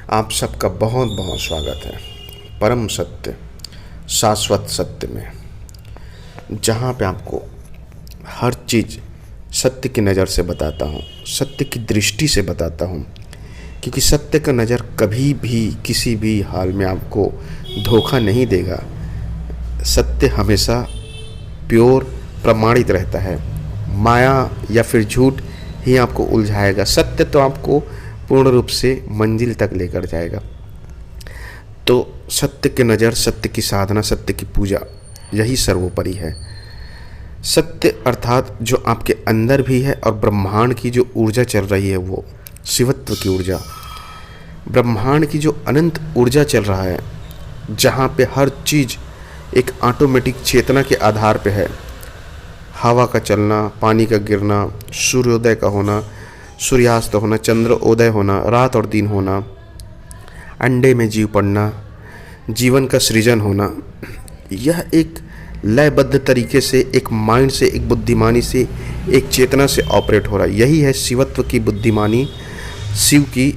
आप सबका बहुत बहुत स्वागत है परम सत्य शाश्वत सत्य में, जहाँ पे आपको हर चीज़ सत्य की नज़र से बताता हूँ, सत्य की दृष्टि से बताता हूँ। क्योंकि सत्य का नज़र कभी भी किसी भी हाल में आपको धोखा नहीं देगा। सत्य हमेशा प्योर प्रमाणित रहता है। माया या फिर झूठ ही आपको उलझाएगा। सत्य तो आपको पूर्ण रूप से मंजिल तक लेकर जाएगा। तो सत्य की नज़र, सत्य की साधना, सत्य की पूजा, यही सर्वोपरि है। सत्य अर्थात जो आपके अंदर भी है और ब्रह्मांड की जो ऊर्जा चल रही है, वो शिवत्व की ऊर्जा, ब्रह्मांड की जो अनंत ऊर्जा चल रहा है, जहाँ पे हर चीज़ एक ऑटोमेटिक चेतना के आधार पे है। हवा का चलना, पानी का गिरना, सूर्योदय का होना, सूर्यास्त होना, चंद्रोदय होना, रात और दिन होना, अंडे में जीव पड़ना, जीवन का सृजन होना, यह एक लयबद्ध तरीके से, एक माइंड से, एक बुद्धिमानी से, एक चेतना से ऑपरेट हो रहा है। यही है शिवत्व की बुद्धिमानी, शिव की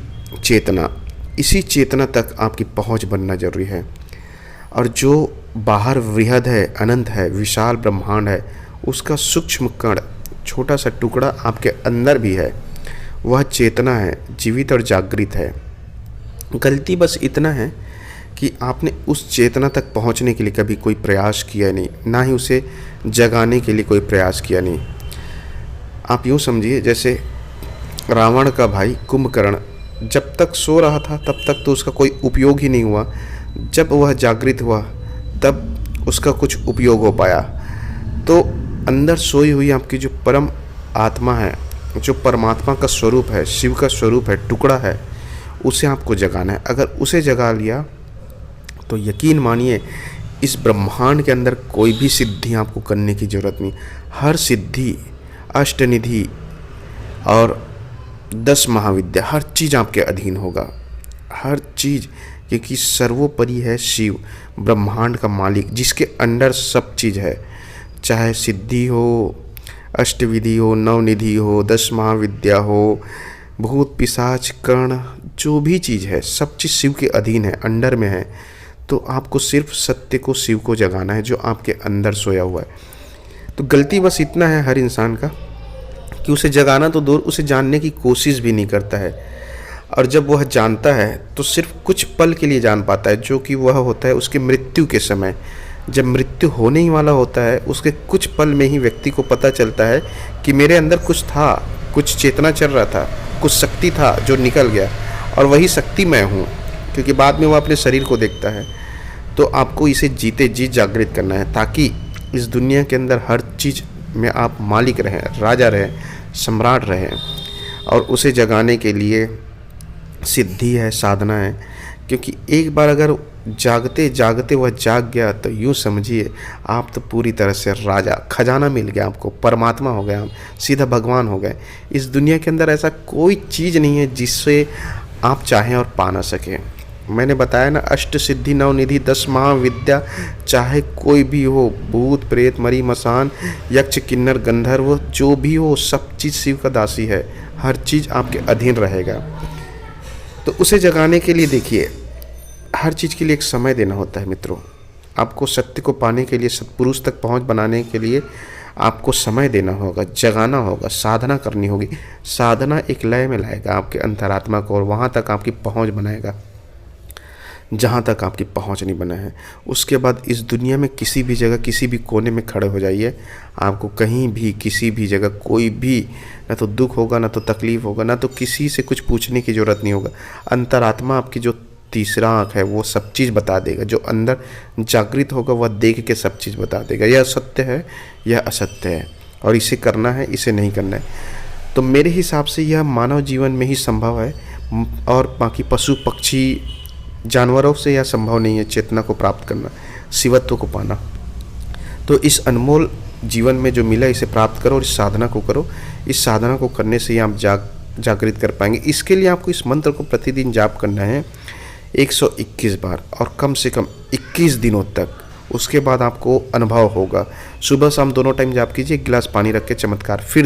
चेतना। इसी चेतना तक आपकी पहुंच बनना जरूरी है। और जो बाहर वृहद है, अनंत है, विशाल ब्रह्मांड है, उसका सूक्ष्म कण, छोटा सा टुकड़ा आपके अंदर भी है। वह चेतना है, जीवित और जागृत है। गलती बस इतना है कि आपने उस चेतना तक पहुंचने के लिए कभी कोई प्रयास किया नहीं, ना ही उसे जगाने के लिए कोई प्रयास किया नहीं। आप यूँ समझिए जैसे रावण का भाई कुंभकर्ण जब तक सो रहा था तब तक तो उसका कोई उपयोग ही नहीं हुआ। जब वह जागृत हुआ तब उसका कुछ उपयोग हो पाया। तो अंदर सोई हुई आपकी जो परम आत्मा है, जो परमात्मा का स्वरूप है, शिव का स्वरूप है, टुकड़ा है, उसे आपको जगाना है। अगर उसे जगा लिया तो यकीन मानिए इस ब्रह्मांड के अंदर कोई भी सिद्धि आपको करने की ज़रूरत नहीं। हर सिद्धि, अष्टनिधि और 10 महाविद्या, हर चीज़ आपके अधीन होगा। हर चीज़, क्योंकि सर्वोपरि है शिव, ब्रह्मांड का मालिक, जिसके अंडर सब चीज़ है। चाहे सिद्धि हो, अष्टविधि हो, नवनिधि हो, 10 महाविद्या हो, भूत पिशाच कर्ण, जो भी चीज़ है, सब चीज़ शिव के अधीन है, अंडर में है। तो आपको सिर्फ सत्य को, शिव को जगाना है, जो आपके अंदर सोया हुआ है। तो गलती बस इतना है हर इंसान का कि उसे जगाना तो दूर, उसे जानने की कोशिश भी नहीं करता है। और जब वह जानता है तो सिर्फ कुछ पल के लिए जान पाता है, जो कि वह होता है उसकी मृत्यु के समय। जब मृत्यु होने ही वाला होता है, उसके कुछ पल में ही व्यक्ति को पता चलता है कि मेरे अंदर कुछ था, कुछ चेतना चल रहा था, कुछ शक्ति था जो निकल गया, और वही शक्ति मैं हूँ। क्योंकि बाद में वो अपने शरीर को देखता है। तो आपको इसे जीते जी जागृत करना है, ताकि इस दुनिया के अंदर हर चीज़ में आप मालिक रहें, राजा रहें, सम्राट रहें। और उसे जगाने के लिए सिद्धि है, साधना है। क्योंकि एक बार अगर जागते जागते वह जाग गया तो यूँ समझिए आप तो पूरी तरह से राजा, खजाना मिल गया आपको, परमात्मा हो गए आप, सीधा भगवान हो गए। इस दुनिया के अंदर ऐसा कोई चीज़ नहीं है जिससे आप चाहें और पा ना सकें। मैंने बताया ना, अष्ट सिद्धि नवनिधि 10 महाविद्या, चाहे कोई भी हो, भूत प्रेत मरी मसान यक्ष किन्नर गंधर्व, जो भी हो, सब चीज़ शिव का दासी है। हर चीज़ आपके अधीन रहेगा। तो उसे जगाने के लिए देखिए, हर चीज़ के लिए एक समय देना होता है मित्रों। आपको सत्य को पाने के लिए, सत्पुरुष तक पहुंच बनाने के लिए आपको समय देना होगा, जगाना होगा, साधना करनी होगी। साधना एक लय में लाएगा आपके अंतरात्मा को, और वहाँ तक आपकी पहुंच बनाएगा जहाँ तक आपकी पहुंच नहीं बना है। उसके बाद इस दुनिया में किसी भी जगह, किसी भी कोने में खड़े हो जाइए, आपको कहीं भी, किसी भी जगह कोई भी ना तो दुख होगा, ना तो तकलीफ होगा, ना तो किसी से कुछ पूछने की ज़रूरत नहीं होगा। अंतरात्मा आपकी जो तीसरा आँख है वो सब चीज़ बता देगा। जो अंदर जागृत होगा वह देख के सब चीज़ बता देगा, यह सत्य है, यह असत्य है, और इसे करना है, इसे नहीं करना है। तो मेरे हिसाब से यह मानव जीवन में ही संभव है, और बाकी पशु पक्षी जानवरों से यह संभव नहीं है चेतना को प्राप्त करना, शिवत्व को पाना। तो इस अनमोल जीवन में जो मिला, इसे प्राप्त करो और इस साधना को करो। इस साधना को करने से ही आप जागृत कर पाएंगे। इसके लिए आपको इस मंत्र को प्रतिदिन जाप करना है 121 बार, और कम से कम 21 दिनों तक। उसके बाद आपको अनुभव होगा। सुबह शाम दोनों टाइम जाप कीजिए, 1 गिलास पानी रख के, चमत्कार फिर